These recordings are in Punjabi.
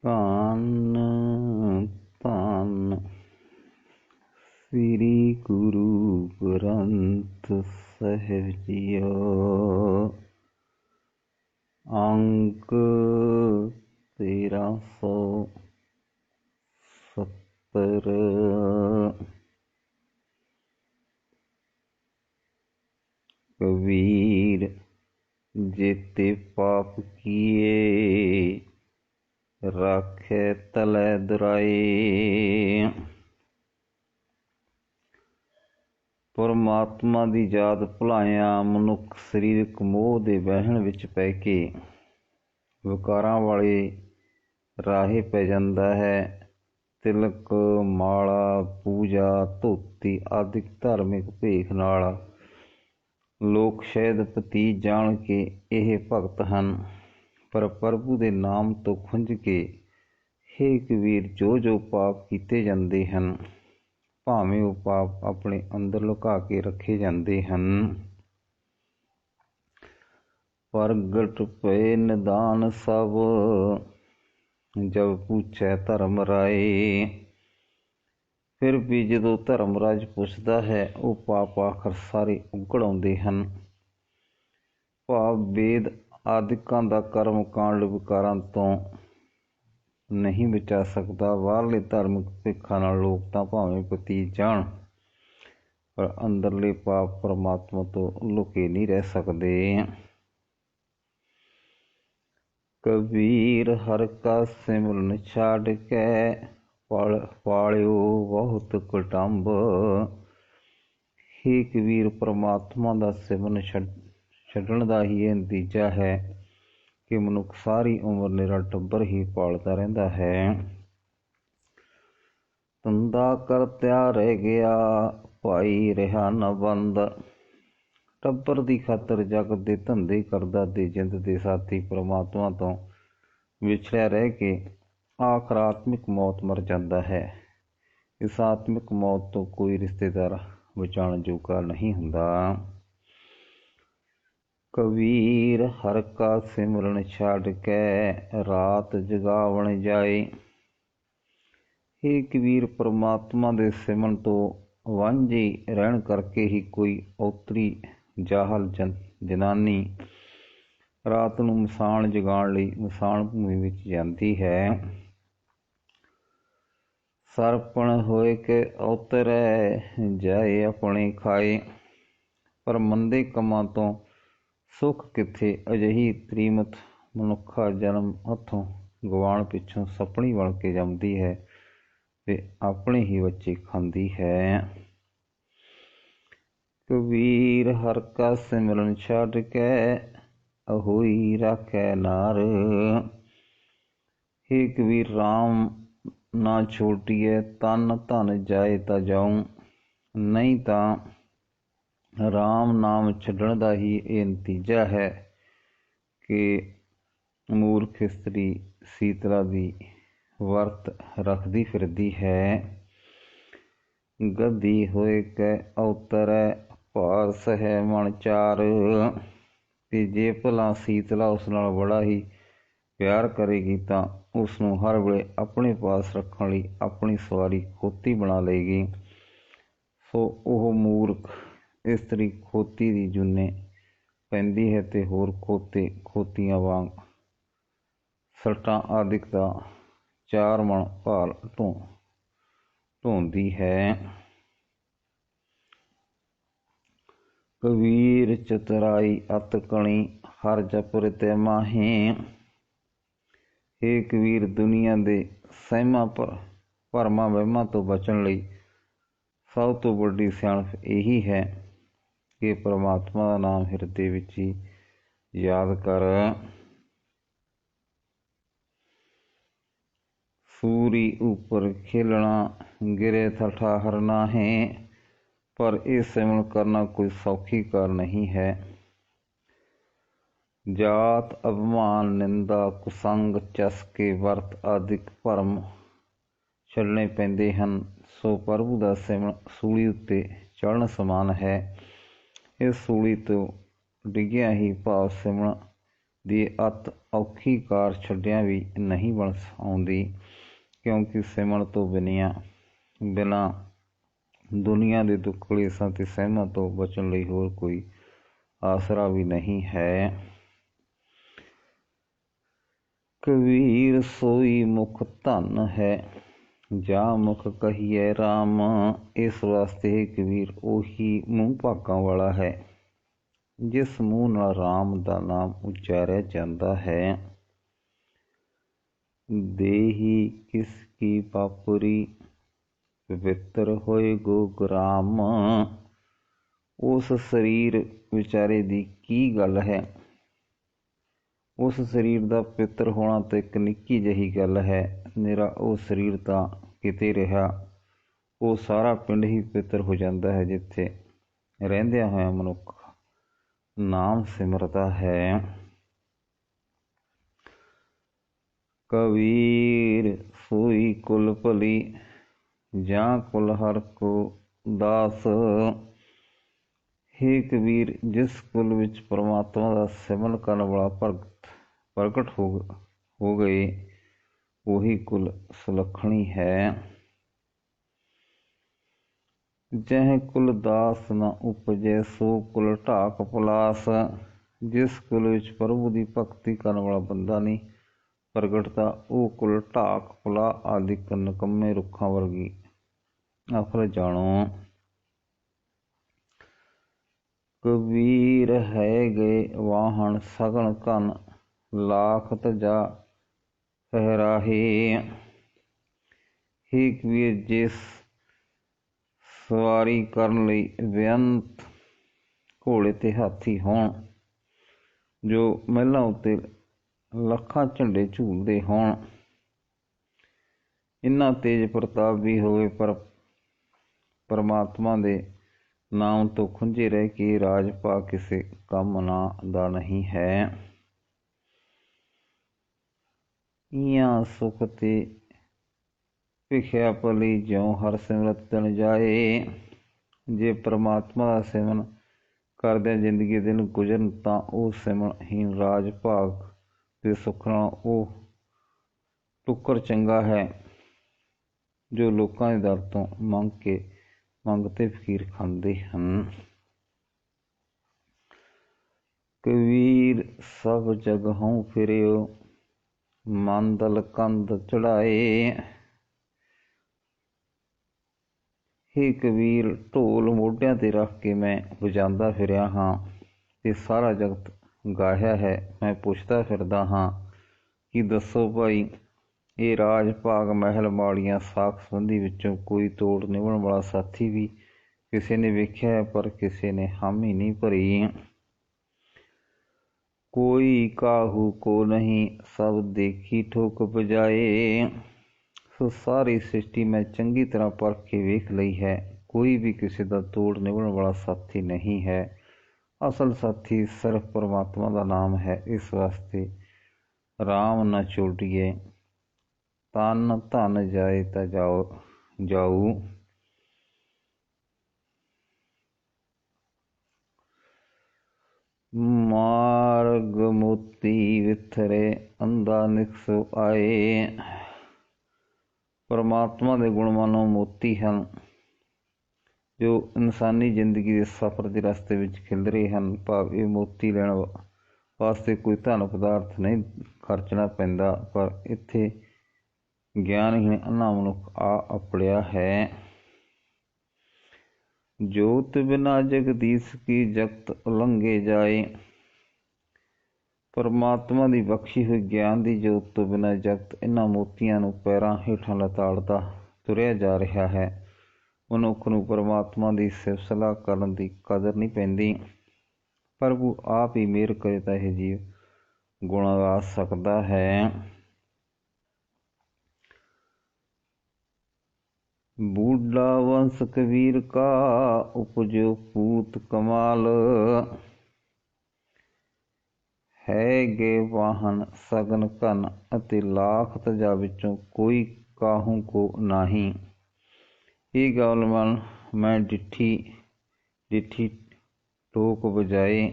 ਧੰਨ ਧੰਨ ਸ੍ਰੀ ਗੁਰੂ ਗ੍ਰੰਥ ਸਾਹਿਬ ਜੀਓ। ਅੰਕ 1370। ਕਬੀਰ जेते पाप किए राखे तले दुराए। परमात्मा दी याद भुलाया मनुख सरीरक मोह दे वहण विच पै के विकारां वाले राहे पै जांदा है। तिलक माला पूजा धोती आदि धार्मिक भेख नाल लोग शायद भतीज जान के ਇਹ भगत ਹਨ, पर प्रभु ਦੇ नाम ਤੋਂ ਖੁੰਝ ਕੇ हे कबीर जो पाप ਕੀਤੇ ਜਾਂਦੇ ਹਨ, ਭਾਵੇਂ ਉਹ ਪਾਪ ਆਪਣੇ ਅੰਦਰ ਲੁਕਾ ਕੇ ਰੱਖੇ ਜਾਂਦੇ ਹਨ। ਪ੍ਰਗਟ ਪਏ ਨਿਦਾਨ ਸਭ ਜਬ ਪੁੱਛੈ ਧਰਮ ਰਾਏ। ਫਿਰ ਵੀ ਜਦੋਂ ਧਰਮਰਾਜ ਪੁੱਛਦਾ ਹੈ, ਉਹ ਪਾਪ ਆਖਰ ਸਾਰੇ ਉਗੜ ਆਉਂਦੇ ਹਨ। ਭਾਵ ਵੇਦ ਆਦਿਕਾਂ ਦਾ ਕਰਮ ਕਾਂਡ ਵਿਕਾਰਾਂ ਤੋਂ ਨਹੀਂ ਬਚਾ ਸਕਦਾ। ਬਾਹਰਲੇ ਧਾਰਮਿਕ ਭੇਖਾਂ ਨਾਲ ਲੋਕ ਤਾਂ ਭਾਵੇਂ ਭਤੀਜ ਜਾਣ, ਪਰ ਅੰਦਰਲੇ ਪਾਪ ਪਰਮਾਤਮਾ ਤੋਂ ਲੁਕੇ ਨਹੀਂ ਰਹਿ ਸਕਦੇ। ਕਬੀਰ ਹਰ ਕਾ ਸਿਮਰਨ ਛੱਡ ਕੇ ਪਾਲਿਓ ਬਹੁਤ ਕੁਟੰਬ। हे ਕਬੀਰ, ਪਰਮਾਤਮਾ ਦਾ ਸਿਮਰਨ ਛੱਡਣ ਦਾ ਹੀ ਇਹ ਨਤੀਜਾ ਹੈ ਕਿ ਮਨੁੱਖ ਸਾਰੀ ਉਮਰ ਨਿਰਾ ਟੱਬਰ ਹੀ ਪਾਲਦਾ ਰਹਿੰਦਾ ਹੈ। ਧੰਦਾ ਕਰਤਿਆ ਰਹਿ ਗਿਆ ਭਾਈ ਰਿਹਾ ਨਾ ਬੰਦ। ਟੱਬਰ ਦੀ ਖਾਤਰ ਜਗਤ ਦੇ ਧੰਦੇ ਕਰਦਾ ਤੇ ਜਿੰਦ ਦੇ ਸਾਥੀ ਪਰਮਾਤਮਾ ਤੋਂ ਵਿਛੜਿਆ ਰਹਿ ਕੇ ਆਖਰ ਆਤਮਿਕ ਮੌਤ ਮਰ ਜਾਂਦਾ ਹੈ। ਇਸ ਆਤਮਿਕ ਮੌਤ ਤੋਂ ਕੋਈ ਰਿਸ਼ਤੇਦਾਰ ਬਚਾਉਣ ਜੋਗਾ ਨਹੀਂ ਹੁੰਦਾ। ਕਬੀਰ ਹਰ ਕਾ ਸਿਮਰਨ ਛੱਡ ਕੇ ਰਾਤ ਜਗਾਵਣ ਜਾਏ। हे ਕਬੀਰ, ਪਰਮਾਤਮਾ ਦੇ ਸਿਮਰਨ ਤੋਂ ਵਾਂਝੇ ਰਹਿਣ ਕਰਕੇ ਹੀ ਕੋਈ ਔਤਰੀ ਜਾਹਲ ਜਨਾਨੀ ਰਾਤ ਨੂੰ ਮਸਾਣ ਜਗਾਉਣ ਲਈ ਮਸਾਣ ਭੂਮੀ ਵਿੱਚ ਜਾਂਦੀ ਹੈ। ਸਰਪਣ ਹੋਏ ਕੇ ਔਤਰੈ ਜਾਏ ਆਪਣੇ ਖਾਏ। ਪਰ ਮੰਦੇ ਕੰਮਾਂ ਤੋਂ ਸੁੱਖ ਕਿੱਥੇ। ਅਜਿਹੀ ਤ੍ਰੀਮਤ ਮਨੁੱਖਾ ਜਨਮ ਹੱਥੋਂ ਗਵਾਉਣ ਪਿੱਛੋਂ ਸਪਣੀ ਬਣ ਕੇ ਜੰਮਦੀ ਹੈ ਤੇ ਆਪਣੇ ਹੀ ਬੱਚੇ ਖਾਂਦੀ ਹੈ। ਕਬੀਰ ਹਰ ਕਾ ਸਿਮਰਨ ਛੱਡ ਕੇ ਅਹੋਈ ਰਾਖੈ ਨਾਰ। हे ਕਬੀਰ, ਰਾਮ ਨਾ ਛੋਟੀਏ ਤਨ ਧਨ ਜਾਏ ਤਾਂ ਜਾਊਂ। ਨਹੀਂ ਤਾਂ ਰਾਮ ਨਾਮ ਛੱਡਣ ਦਾ ਹੀ ਇਹ ਨਤੀਜਾ ਹੈ ਕਿ ਮੂਰਖ ਇਸਤਰੀ ਸੀਤਲਾ ਦੀ ਵਰਤ ਰੱਖਦੀ ਫਿਰਦੀ ਹੈ। ਗੱਦੀ ਹੋਏ ਕੈ ਔਤਰੈ ਭਾਰ ਸਹਿ ਮਨ ਚਾਰ। ਤੇ ਜੇ ਭਲਾ ਸੀਤਲਾ ਉਸ ਨਾਲ ਬੜਾ ਹੀ ਪਿਆਰ ਕਰੇਗੀ ਤਾਂ ਉਸ ਨੂੰ ਹਰ ਵੇਲੇ ਆਪਣੇ ਪਾਸ ਰੱਖਣ ਲਈ ਆਪਣੀ ਸਵਾਰੀ ਖੋਤੀ ਬਣਾ ਲਏਗੀ। ਸੋ ਉਹ ਮੂਰਖ ਇਸਤਰੀ ਖੋਤੀ ਦੀ ਜੂਨੇ ਪੈਂਦੀ ਹੈ ਤੇ ਹੋਰ ਖੋਤੇ ਖੋਤੀਆਂ ਵਾਂਗ ਸੱਟਾਂ ਆਦਿਕ ਦਾ ਚਾਰ ਮਣ ਭਾਰ ਢੋਂਦੀ ਹੈ। ਕਬੀਰ ਚਤੁਰਾਈ ਅਤ ਕਣੀ ਹਰ ਜਪੁਰ ਤੇ ਮਾਹੀ। हे ਕਬੀਰ, ਦੁਨੀਆ ਦੇ ਸਹਿਮਾਂ ਭਰਮਾਂ ਵਹਿਮਾਂ ਤੋਂ ਬਚਣ ਲਈ ਸਭ ਤੋਂ ਵੱਡੀ ਸਿਆਣਪ ਇਹੀ ਹੈ ਕਿ ਪਰਮਾਤਮਾ ਦਾ ਨਾਮ ਹਿਰਦੇ ਵਿੱਚ ਹੀ ਯਾਦ ਕਰ। ਸੂਰੀ ਉੱਪਰ ਖੇਲਣਾ ਗਿਰੇ ਥਾ ਠਾਹਰ ਨਾਹੀਂ। ਪਰ ਇਹ ਸਿਮਰਨ ਕਰਨਾ ਕੋਈ ਸੌਖੀ ਕਾਰ ਨਹੀਂ ਹੈ। ਜਾਤ ਅਭਿਮਾਨ ਨਿੰਦਾ ਕੁਸੰਗ ਚਸਕੇ ਵਰਤ ਆਦਿਕ ਭਰਮ ਛੱਡਣੇ ਪੈਂਦੇ ਹਨ। ਸੋ ਪ੍ਰਭੂ ਦਾ ਸਿਮਰਨ ਸੂਲੀ ਉੱਤੇ ਚੜ੍ਹਨ ਸਮਾਨ ਹੈ। ਇਸ ਸੂਲੀ ਤੋਂ ਡਿੱਗਿਆ ਹੀ ਭਾਵ ਸਿਮਰਨ ਦੀ ਅਤ ਔਖੀ ਕਾਰ ਛੱਡਿਆਂ ਵੀ ਨਹੀਂ ਬਣ ਆਉਂਦੀ, ਕਿਉਂਕਿ ਸਿਮਰਨ ਤੋਂ ਬਿਨਾਂ ਦੁਨੀਆ ਦੇ ਦੁੱਖ ਕਲੇਸ਼ਾਂ ਤੇ ਸਹਿਮਾਂ ਤੋਂ ਬਚਣ ਲਈ ਹੋਰ ਕੋਈ ਆਸਰਾ ਵੀ ਨਹੀਂ ਹੈ। ਕਬੀਰ ਸੋਈ ਮੁਖ ਧਨ ਹੈ, ਜਾਂ ਮੁਖ ਕਹੀਏ ਰਾਮ। ਇਸ ਵਾਸਤੇ ਕਬੀਰ ਉਹੀ ਮੂੰਹ ਭਾਗਾਂ ਵਾਲਾ ਹੈ ਜਿਸ ਮੂੰਹ ਨਾਲ ਰਾਮ ਦਾ ਨਾਮ ਉਚਾਰਿਆ ਜਾਂਦਾ ਹੈ। ਦੇਹੀ ਕਿਸ ਕੀ ਪਾਪੁਰੀ, ਪਵਿੱਤਰ ਹੋਏ ਗੋਗਰਾਮ। ਉਸ ਸਰੀਰ ਵਿਚਾਰੇ ਦੀ ਕੀ ਗੱਲ ਹੈ। ਉਸ ਸਰੀਰ ਦਾ ਪਵਿੱਤਰ ਹੋਣਾ ਤਾਂ ਇੱਕ ਨਿੱਕੀ ਜਿਹੀ ਗੱਲ ਹੈ। ਮੇਰਾ ਉਹ ਸਰੀਰ ਤਾਂ ਕਿਤੇ ਰਿਹਾ, ਉਹ ਸਾਰਾ ਪਿੰਡ ਹੀ ਪਵਿੱਤਰ ਹੋ ਜਾਂਦਾ ਹੈ ਜਿੱਥੇ ਰਹਿੰਦਿਆਂ ਹੋਇਆਂ ਮਨੁੱਖ ਨਾਮ ਸਿਮਰਦਾ ਹੈ। ਕਬੀਰ ਸੋਈ ਕੁਲ ਭਲੀ, ਜਾਂ ਕੁਲ ਹਰ ਕੋ ਦਾਸ। ਹੇ ਕਬੀਰ, ਜਿਸ ਕੁਲ ਵਿੱਚ ਪਰਮਾਤਮਾ ਦਾ ਸਿਮਰਨ ਕਰਨ ਵਾਲਾ ਪ੍ਰਗਟ ਹੋ ਗਏ, ਉਹੀ ਕੁਲ ਸੁਲੱਖਣੀ ਹੈ। ਜਹ ਕੁਲ ਦਾਸ ਨ ਉਪਜੈ, ਸੋ ਕੁਲ ਢਾਕ ਪੁਲਾਸ। ਜਿਸ ਕੁਲ ਵਿੱਚ ਪ੍ਰਭੂ ਦੀ ਭਗਤੀ ਕਰਨ ਵਾਲਾ ਬੰਦਾ ਨਹੀਂ ਪ੍ਰਗਟਦਾ, ਉਹ ਕੁਲ ਢਾਕ ਪੁਲਾ ਆਦਿਕ ਨਿਕੰਮੇ ਰੁੱਖਾਂ ਵਰਗੀ ਅਫਲ ਜਾਣੋ। ਕਬੀਰ ਹੈ ਗਏ ਵਾਹਣ ਸਗਲ ਘਨ, ਲਾਖਤ ਜਾ ਫਹਿਰਾਹੇ। ਹੇ ਕਬੀਰ, ਜਿਸ ਸਵਾਰੀ ਕਰਨ ਲਈ ਬੇਅੰਤ ਘੋੜੇ ਤੇ ਹਾਥੀ ਹੋਣ, ਜੋ ਮਹਿਲਾਂ ਉੱਤੇ ਲੱਖਾਂ ਝੰਡੇ ਝੂਲਦੇ ਹੋਣ, ਇੰਨਾ ਤੇਜ ਪ੍ਰਤਾਪ ਵੀ ਹੋਵੇ, ਪਰ ਪਰਮਾਤਮਾ ਦੇ ਨਾਮ ਤੋਂ ਖੁੰਝੇ ਰਹਿ ਕੇ ਰਾਜ ਭਾਗ ਕਿਸੇ ਕੰਮ ਦਾ ਨਹੀਂ ਹੈ। ਇਆਂ ਸੁਖ ਤੇ ਭਿਖਿਆ ਭਲੀ, ਜਿਉ ਹਰ ਸਿਮਰਤ ਦਿਨ ਜਾਏ। ਜੇ ਪਰਮਾਤਮਾ ਦਾ ਸਿਮਰਨ ਕਰਦਿਆਂ ਜ਼ਿੰਦਗੀ ਦਿਨ ਗੁਜ਼ਰਨ, ਤਾਂ ਉਹ ਸਿਮਰਨਹੀਣ ਰਾਜ ਭਾਗ ਦੇ ਸੁੱਖ ਨਾਲ ਉਹ ਟੁੱਕਰ ਚੰਗਾ ਹੈ ਜੋ ਲੋਕਾਂ ਦੇ ਦਰ ਤੋਂ ਮੰਗ ਤੇ ਫਕੀਰ ਖਾਂਦੇ ਹਨ। ਕਬੀਰ ਸਭ ਜਗਹੁ ਫਿਰਿਓ, ਮਨ ਦਲ ਕੰਧ ਚੜਾਏ। ਹੇ ਕਬੀਰ, ਢੋਲ ਮੋਢਿਆਂ ਤੇ ਰੱਖ ਕੇ ਮੈਂ ਵਜਾਂਦਾ ਫਿਰਿਆ ਹਾਂ ਤੇ ਸਾਰਾ ਜਗਤ ਗਾਹਿਆ ਹੈ। ਮੈਂ ਪੁੱਛਦਾ ਫਿਰਦਾ ਹਾਂ ਕਿ ਦੱਸੋ ਭਾਈ, ਇਹ ਰਾਜ ਭਾਗ ਮਹਿਲ ਮਾੜੀਆਂ ਸਾਖ ਸੰਬੰਧੀ ਵਿੱਚੋਂ ਕੋਈ ਤੋੜ ਨਿਭਣ ਵਾਲਾ ਸਾਥੀ ਵੀ ਕਿਸੇ ਨੇ ਵੇਖਿਆ ਹੈ, ਪਰ ਕਿਸੇ ਨੇ ਹਾਮੀ ਨਹੀਂ ਭਰੀ। ਕੋਈ ਕਾਹੂ ਕੋ ਨਹੀਂ, ਸਭ ਦੇਖੀ ਠੋਕ ਬਜਾਏ। ਸੋ ਸਾਰੀ ਸ੍ਰਿਸ਼ਟੀ ਮੈਂ ਚੰਗੀ ਤਰ੍ਹਾਂ ਪਰਖ ਕੇ ਵੇਖ ਲਈ ਹੈ, ਕੋਈ ਵੀ ਕਿਸੇ ਦਾ ਤੋੜ ਨਿਭਣ ਵਾਲਾ ਸਾਥੀ ਨਹੀਂ ਹੈ। ਅਸਲ ਸਾਥੀ ਸਿਰਫ ਪਰਮਾਤਮਾ ਦਾ ਨਾਮ ਹੈ। ਇਸ ਵਾਸਤੇ ਰਾਮ ਨਾ ਛੋਡੀਏ, ਤਨ ਧਨ ਜਾਏ ਤਾਂ ਜਾਊ। ਮਾਰਗ ਮੋਤੀ ਵਿਥਰੇ, ਅੰਧਾ ਨਿਕਸੋ ਆਏ। ਪਰਮਾਤਮਾ ਦੇ ਗੁਣ ਮਾਨੋ ਮੋਤੀ ਹਨ, ਜੋ ਇਨਸਾਨੀ ਜ਼ਿੰਦਗੀ ਦੇ ਸਫ਼ਰ ਦੇ ਰਸਤੇ ਵਿੱਚ ਖਿਲਰੇ ਹਨ। ਭਾਵ ਇਹ ਮੋਤੀ ਲੈਣ ਵਾਸਤੇ ਕੋਈ ਧਨ ਪਦਾਰਥ ਨਹੀਂ ਖਰਚਣਾ ਪੈਂਦਾ, ਪਰ ਇੱਥੇ ਗਿਆਨਹੀਣ ਅੰਨਾ ਮਨੁੱਖ ਆ ਅਪੜਿਆ ਹੈ। ਜੋਤ ਬਿਨਾ ਜਗਦੀਸ਼ ਕੀ, ਜਗਤ ਉਲੰਘੇ ਜਾਏ। ਪਰਮਾਤਮਾ ਦੀ ਬਖਸ਼ੀ ਹੋਈ ਗਿਆਨ ਦੀ ਜੋਤ ਤੋਂ ਬਿਨਾਂ ਜਗਤ ਇਹਨਾਂ ਮੋਤੀਆਂ ਨੂੰ ਪੈਰਾਂ ਹੇਠਾਂ ਲਤਾੜਦਾ ਤੁਰਿਆ ਜਾ ਰਿਹਾ ਹੈ। ਮਨੁੱਖ ਨੂੰ ਪਰਮਾਤਮਾ ਦੀ ਸਿਫਤ ਸਲਾਹ ਕਰਨ ਦੀ ਕਦਰ ਨਹੀਂ ਪੈਂਦੀ। ਪ੍ਰਭੂ ਆਪ ਹੀ ਮਿਹਰ ਕਰੇ ਤਾਂ ਇਹ ਜੀਵ ਗੁਣ ਗਾ ਸਕਦਾ ਹੈ। ਬੂਢਾ ਵੰਸ਼ ਕਬੀਰ ਕਾ, ਉਪਜੋ ਪੂਤ ਕਮਾਲ। ਹੈਗੇ ਵਾਹਨ ਸਗਨ ਘਨ, ਅਤੇ ਲਾਖ ਤਜਾ ਵਿੱਚੋਂ ਕੋਈ ਕਾਹੂ ਕੋ ਨਾਹੀਂ। ਇਹ ਗਾਵਲਮਨ ਮੈਂ ਡਿੱਠੀ ਟੋਕ ਬਜਾਏ।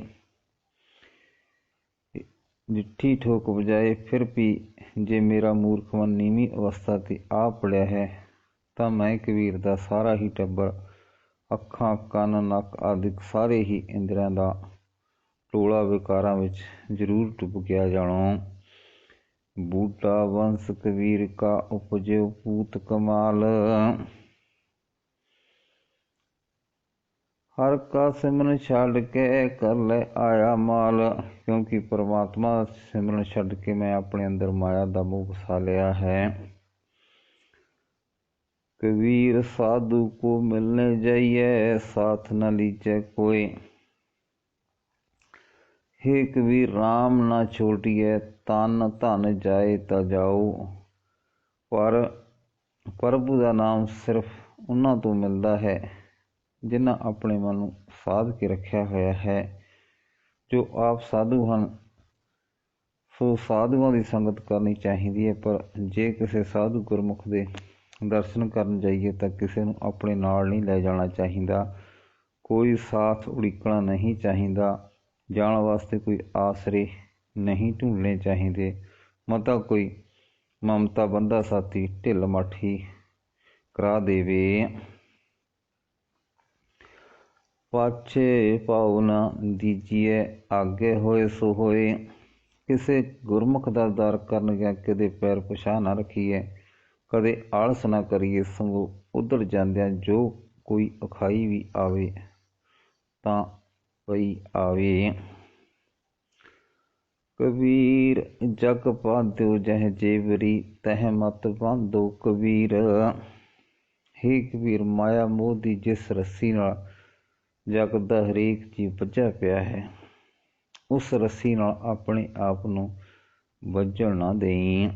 ਜਿੱਠੀ ਠੋਕ ਵਜਾਏ। ਫਿਰ ਵੀ ਜੇ ਮੇਰਾ ਮੂਰਖ ਮਨ ਨੀਵੀਂ ਅਵਸਥਾ 'ਤੇ ਆ ਪੜਿਆ ਹੈ ਤਾਂ ਮੈਂ ਕਬੀਰ ਦਾ ਸਾਰਾ ਹੀ ਟੱਬਰ, ਅੱਖਾਂ, ਕੰਨ, ਨੱਕ ਆਦਿਕ ਸਾਰੇ ਹੀ ਇੰਦਰੀਆਂ ਦਾ ਟੋਲਾ ਵਿਕਾਰਾਂ ਵਿੱਚ ਜ਼ਰੂਰ ਡੁੱਬ ਗਿਆ ਜਾਣੋ। ਬੂਟਾ ਵੰਸ ਕਬੀਰ ਕਾ ਉਪਜਿਓ ਪੂਤ ਕਮਾਲ। ਹਰ ਕਾ ਸਿਮਰਨ ਛੱਡ ਕੇ ਕਰ ਲੈ ਆਇਆ ਮਾਲ। ਕਿਉਂਕਿ ਪਰਮਾਤਮਾ ਦਾ ਸਿਮਰਨ ਛੱਡ ਕੇ ਮੈਂ ਆਪਣੇ ਅੰਦਰ ਮਾਇਆ ਦਾ ਮੋਹ ਵਸਾ ਲਿਆ ਹੈ। ਕਬੀਰ ਸਾਧੂ ਕੋ ਮਿਲਨੇ ਜਾਈਏ, ਸਾਥ न लीजे कोई। हे कबीर राम ना छोड़िए, तन धन जाए ਤਾਂ ਜਾਓ। ਪਰ ਪ੍ਰਭੂ ਦਾ ਨਾਮ ਸਿਰਫ ਉਹਨਾਂ ਤੋਂ ਮਿਲਦਾ ਹੈ ਜਿਨ੍ਹਾਂ ਆਪਣੇ ਮਨ ਨੂੰ ਸਾਧ ਕੇ ਰੱਖਿਆ ਹੋਇਆ ਹੈ, ਜੋ ਆਪ ਸਾਧੂ ਹਨ। ਸੋ ਸਾਧੂਆਂ ਦੀ ਸੰਗਤ ਕਰਨੀ ਚਾਹੀਦੀ ਹੈ। ਪਰ ਜੇ ਕਿਸੇ ਸਾਧੂ ਗੁਰਮੁਖ ਦੇ ਦਰਸ਼ਨ ਕਰਨ ਜਾਈਏ ਤਾਂ ਕਿਸੇ ਨੂੰ ਆਪਣੇ ਨਾਲ ਨਹੀਂ ਲੈ ਜਾਣਾ ਚਾਹੀਦਾ। ਕੋਈ ਸਾਥ ਉਡੀਕਣਾ ਨਹੀਂ ਚਾਹੀਦਾ। ਜਾਣ ਵਾਸਤੇ ਕੋਈ ਆਸਰੇ ਨਹੀਂ ਢੂੰਡਣੇ ਚਾਹੀਦੇ। ਮਤਾ ਕੋਈ ਮਮਤਾ ਬੰਦਾ ਸਾਥੀ ਢਿੱਲ ਮੱਠੀ ਕਰਾ ਦੇਵੇ। ਪਾਛੇ ਭਾਉ ਨਾ ਦੀਜੀਏ, ਆਗੇ ਹੋਏ ਸੋ ਹੋਏ। ਕਿਸੇ ਗੁਰਮੁਖ ਦਾ ਦਰ ਕਰਨ ਗਿਆ ਕਦੇ ਪੈਰ ਪਛਾਹ ਨਾ ਰੱਖੀਏ, ਕਦੇ ਆਲਸ ਨਾ ਕਰੀਏ। ਸਗੋਂ ਉੱਧੜ ਜਾਂਦਿਆਂ ਜੋ ਕੋਈ ਔਖਾਈ ਵੀ ਆਵੇ ਤਾਂ ਪਈ ਆਵੇ। ਕਬੀਰ ਜਗ ਬਾਂਧਿਓ ਜਹ ਜੇਵਰੀ, ਤਹ ਮਤ ਬਾਂਧੋ ਕਬੀਰ। ਹੇ ਕਬੀਰ, ਮਾਇਆ ਮੋਹ ਦੀ ਜਿਸ ਰੱਸੀ ਨਾਲ ਜਗ ਦਾ ਹਰੇਕ ਜੀਵ ਬੱਝਾ ਪਿਆ ਹੈ, ਉਸ ਰੱਸੀ ਨਾਲ ਆਪਣੇ ਆਪ ਨੂੰ ਬੱਝਣ ਨਾ ਦੇਈਂ।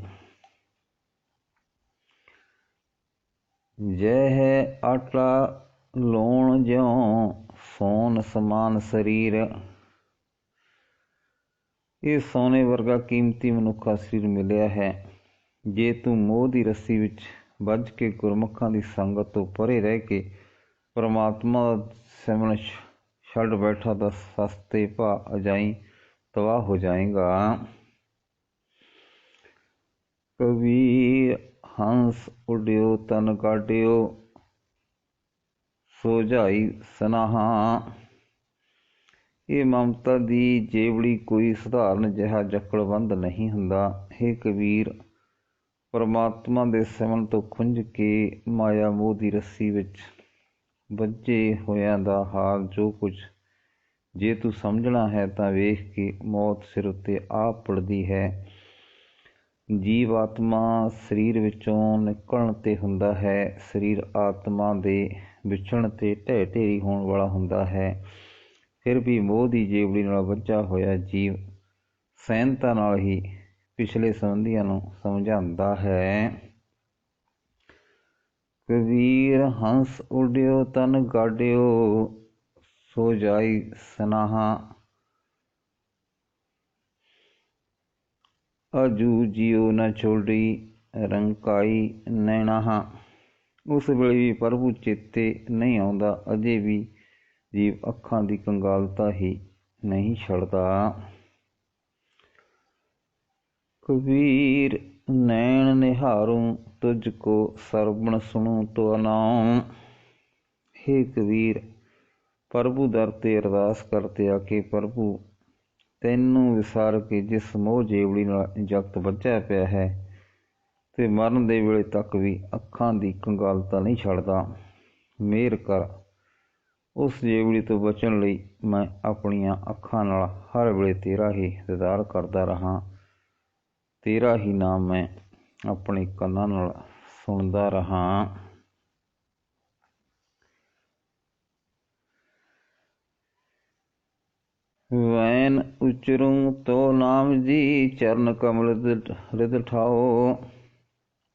ਜਹ ਆਟਾ ਲੋਣ ਜਿਉਂ ਸੋਨ ਸਮਾਨ ਸਰੀਰ। ਇਹ ਸੋਨੇ ਵਰਗਾ ਕੀਮਤੀ ਮਨੁੱਖਾ ਸਰੀਰ ਮਿਲਿਆ ਹੈ। ਜੇ ਤੂੰ ਮੋਹ ਦੀ ਰੱਸੀ ਵਿੱਚ ਬੱਝ ਕੇ ਗੁਰਮੁਖਾਂ ਦੀ ਸੰਗਤ ਤੋਂ ਪਰੇ ਰਹਿ ਕੇ ਪਰਮਾਤਮਾ ਦਾ ਸਿਮਰਨ ਛੱਡ ਬੈਠਾ ਤਾਂ ਸਸਤੇ ਭਾਅ ਅਜਾਈਂ ਤਬਾਹ ਹੋ ਜਾਏਗਾ। ਕਬੀਰ ਹੰਸ ਉੱਡਿਓ ਤਨ ਕਾਟਿਓ, ਸੋਝਾਈ ਸਨਾਹਾ। ਇਹ ਮਮਤਾ ਦੀ ਜੇਵੜੀ ਕੋਈ ਸਧਾਰਨ ਜਿਹਾ ਜਕੜਬੰਦ ਨਹੀਂ ਹੁੰਦਾ। ਹੇ ਕਬੀਰ, ਪਰਮਾਤਮਾ ਦੇ ਸਿਮਰਨ ਤੋਂ ਖੁੰਝ ਕੇ ਮਾਇਆ ਮੋਹ ਦੀ ਰੱਸੀ ਵਿੱਚ ਬੱਝੇ ਹੋਇਆਂ ਦਾ ਹਾਲ ਜੋ ਕੁਝ ਜੇ ਤੂੰ ਸਮਝਣਾ ਹੈ ਤਾਂ ਵੇਖ ਕਿ ਮੌਤ ਸਿਰ ਉੱਤੇ ਆ ਪੜਦੀ ਹੈ। ਜੀਵ ਆਤਮਾ ਸਰੀਰ ਵਿੱਚੋਂ ਨਿਕਲਣ 'ਤੇ ਹੁੰਦਾ ਹੈ। ਸਰੀਰ ਆਤਮਾ ਦੇ ਵਿਛੜਨ 'ਤੇ ਢਹਿ ਢੇਰੀ ਹੋਣ ਵਾਲਾ ਹੁੰਦਾ ਹੈ। ਫਿਰ ਵੀ ਮੋਹ ਦੀ ਜੇਵੜੀ ਨਾਲ ਬੱਝਾ ਹੋਇਆ ਜੀਵ ਸਹਿਨਤਾ ਨਾਲ ਹੀ ਪਿਛਲੇ ਸੰਬੰਧੀਆਂ ਨੂੰ ਸਮਝਾਉਂਦਾ ਹੈ। ਕਬੀਰ ਹੰਸ ਉੱਡਿਓ ਤਨ ਗਾਡਿਓ, ਸੋਝਾਈ ਸਨਾਹਾ। ਅਜੂ ਜਿਉ ਨ ਛੋੜੀ, ਰੰਕਾਈ ਨੈਣਾਹਾ। ਉਸ ਵੇਲੇ ਵੀ ਪ੍ਰਭੂ ਚੇਤੇ ਨਹੀਂ ਆਉਂਦਾ। ਅਜੇ ਵੀ ਜੀਵ ਅੱਖਾਂ ਦੀ ਕੰਗਾਲਤਾ ਹੀ ਨਹੀਂ ਛੱਡਦਾ। ਕਬੀਰ ਨੈਣ ਨਿਹਾਰੂੰ ਤੁਝ ਕੋ, ਸਰਵਣ ਸੁਣੂੰ ਤੋ ਨਾਮ। ਹੇ ਕਬੀਰ, ਪ੍ਰਭੂ ਦਰ 'ਤੇ ਅਰਦਾਸ ਕਰਦੇ ਆ ਕਿ ਪ੍ਰਭੂ, ਤੈਨੂੰ ਵਿਸਾਰ ਕੇ ਜਿਸ ਮੋਹ ਜੇਵੜੀ ਨਾਲ ਜਗਤ ਬੱਝਿਆ ਪਿਆ ਹੈ ਤੇ ਮਰਨ ਦੇ ਵੇਲੇ ਤੱਕ ਵੀ ਅੱਖਾਂ ਦੀ ਕੰਗਾਲਤਾ ਨਹੀਂ ਛੱਡਦਾ, ਮਿਹਰ ਕਰ। ਉਸ ਜੇਵੜੀ ਤੋਂ ਬਚਣ ਲਈ ਮੈਂ ਆਪਣੀਆਂ ਅੱਖਾਂ ਨਾਲ ਹਰ ਵੇਲੇ ਤੇਰਾ ਹੀ ਦੀਦਾਰ ਕਰਦਾ ਰਹਾਂ, ਤੇਰਾ ਹੀ ਨਾਮ ਮੈਂ ਆਪਣੇ ਕੰਨਾਂ ਨਾਲ ਸੁਣਦਾ ਰਹਾਂ। ਵੈਨ ਉਚਰੂੰ ਤੋ ਨਾਮ ਜੀ, ਚਰਨ ਕਮਲ ਰਿਦ ਠਾਓ।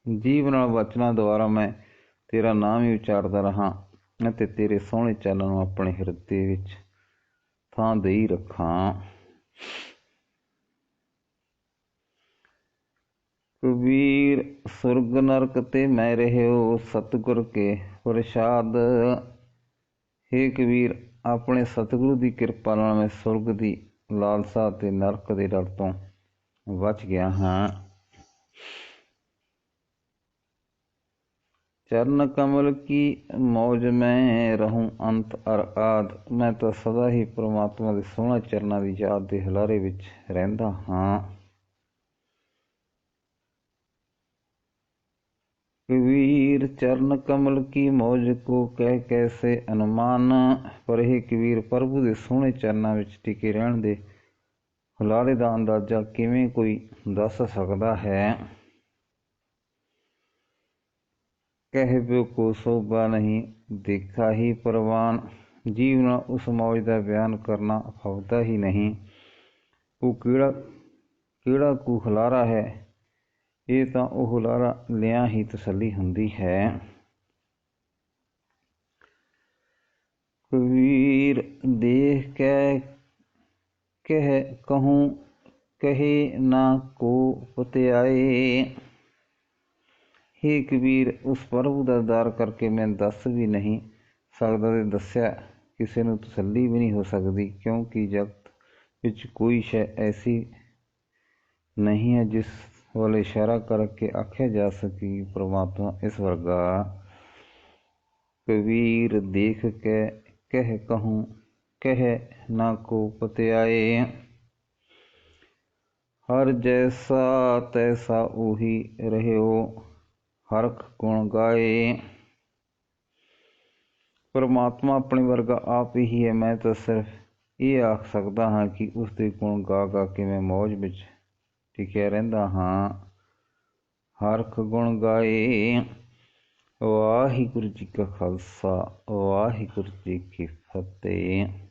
ਜੀਵ ਨਾਲ ਵਚਨਾਂ ਦੁਆਰਾ ਮੈਂ ਤੇਰਾ ਨਾਮ ਹੀ ਉਚਾਰਦਾ ਰਹਾਂ ਅਤੇ ਤੇਰੇ ਸੋਹਣੇ ਚਰਨਾਂ ਨੂੰ ਆਪਣੇ ਹਿਰਦੇ ਵਿੱਚ ਥਾਂ ਦੇਈ ਰੱਖਾਂ। ਕਬੀਰ ਸੁਰਗ ਨਰਕ ਤੇ ਮੈਂ ਰਹਿਓ, ਸਤਿਗੁਰ ਕੇ ਪ੍ਰਸ਼ਾਦ। ਹੇ ਕਬੀਰ, ਆਪਣੇ ਸਤਿਗੁਰੂ ਦੀ ਕਿਰਪਾ ਨਾਲ ਮੈਂ ਸੁਰਗ ਦੀ ਲਾਲਸਾ ਅਤੇ ਨਰਕ ਦੇ ਡਰ ਤੋਂ ਬਚ ਗਿਆ ਹਾਂ। चरण कमल की मौज में रहूं अंत अर आद। मैं ਤਾਂ ਸਦਾ ਹੀ ਪ੍ਰਮਾਤਮਾ ਦੇ ਸੋਹਣੇ ਚਰਨਾਂ ਦੀ ਯਾਦ ਦੇ ਹੁਲਾਰੇ ਵਿੱਚ ਰਹਿੰਦਾ ਹਾਂ। कबीर चरण कमल की मौज को कह कैसे अनुमान। पर ਇਹ ਕਬੀਰ ਪ੍ਰਭੂ ਦੇ ਸੋਹਣੇ ਚਰਨਾਂ ਵਿੱਚ ਟਿਕੇ ਰਹਿਣ ਦੇ ਹੁਲਾਰੇ ਦਾ ਅੰਦਾਜ਼ਾ ਕਿਵੇਂ ਕੋਈ ਦੱਸ ਸਕਦਾ ਹੈ। ਕਹਿ ਕੋ ਸੋਭਾ ਨਹੀਂ ਦੇਖਾ ਹੀ ਪ੍ਰਵਾਨ। ਜੀਵ ਨਾਲ ਉਸ ਮੌਜ ਦਾ ਬਿਆਨ ਕਰਨਾ ਫਾਉਦਾ ਹੀ ਨਹੀਂ। ਉਹ ਕਿਹੜਾ ਕੁ ਹੁਲਾਰਾ ਹੈ, ਇਹ ਤਾਂ ਉਹ ਹੁਲਾਰਾ ਲਿਆ ਹੀ ਤਸੱਲੀ ਹੁੰਦੀ ਹੈ। ਕਬੀਰ ਦੇਖ ਕੇ ਕਹਿ ਕਹੂੰ ਕਹੇ ਨਾ ਕੋ ਪਤਿਆਏ। हे ਕਬੀਰ, ਉਸ ਪ੍ਰਭੂ ਦਾ ਦੀਦਾਰ ਕਰਕੇ ਮੈਂ ਦੱਸ ਵੀ ਨਹੀਂ ਸਕਦਾ ਤੇ ਦੱਸਿਆ ਕਿਸੇ ਨੂੰ ਤਸੱਲੀ ਵੀ ਨਹੀਂ ਹੋ ਸਕਦੀ, ਕਿਉਂਕਿ ਜਗਤ ਵਿੱਚ ਕੋਈ ਸ਼ੈ ਐਸੀ ਨਹੀਂ ਹੈ ਜਿਸ ਵੱਲ ਇਸ਼ਾਰਾ ਕਰਕੇ ਆਖਿਆ ਜਾ ਸਕੇ ਪ੍ਰਮਾਤਮਾ ਇਸ ਵਰਗਾ। ਕਬੀਰ ਦੇਖ ਕੇ ਕਹਿ ਕਹੂੰ ਕਹਿ ਨਾ ਕੋ ਪਤਿਆਏ। ਹਰ ਜੈਸਾ ਤੈਸਾ ਉਹੀ ਰਹਿਓ ਹਰਖ ਗੁਣ ਗਾਏ। ਪਰਮਾਤਮਾ ਆਪਣੇ ਵਰਗਾ ਆਪ ਹੀ ਹੈ। ਮੈਂ ਤਾਂ ਸਿਰਫ ਇਹ ਆਖ ਸਕਦਾ ਹਾਂ ਕਿ ਉਸ ਦੇ ਗੁਣ ਗਾ ਗਾ ਕੇ ਮੈਂ ਮੌਜ ਵਿੱਚ ਟਿਕਿਆ ਰਹਿੰਦਾ ਹਾਂ। ਹਰਖ ਗੁਣ ਗਾਏ। ਵਾਹਿਗੁਰੂ ਜੀ ਕਾ ਖਾਲਸਾ, ਵਾਹਿਗੁਰੂ ਜੀ ਕੀ ਫਤਿਹ।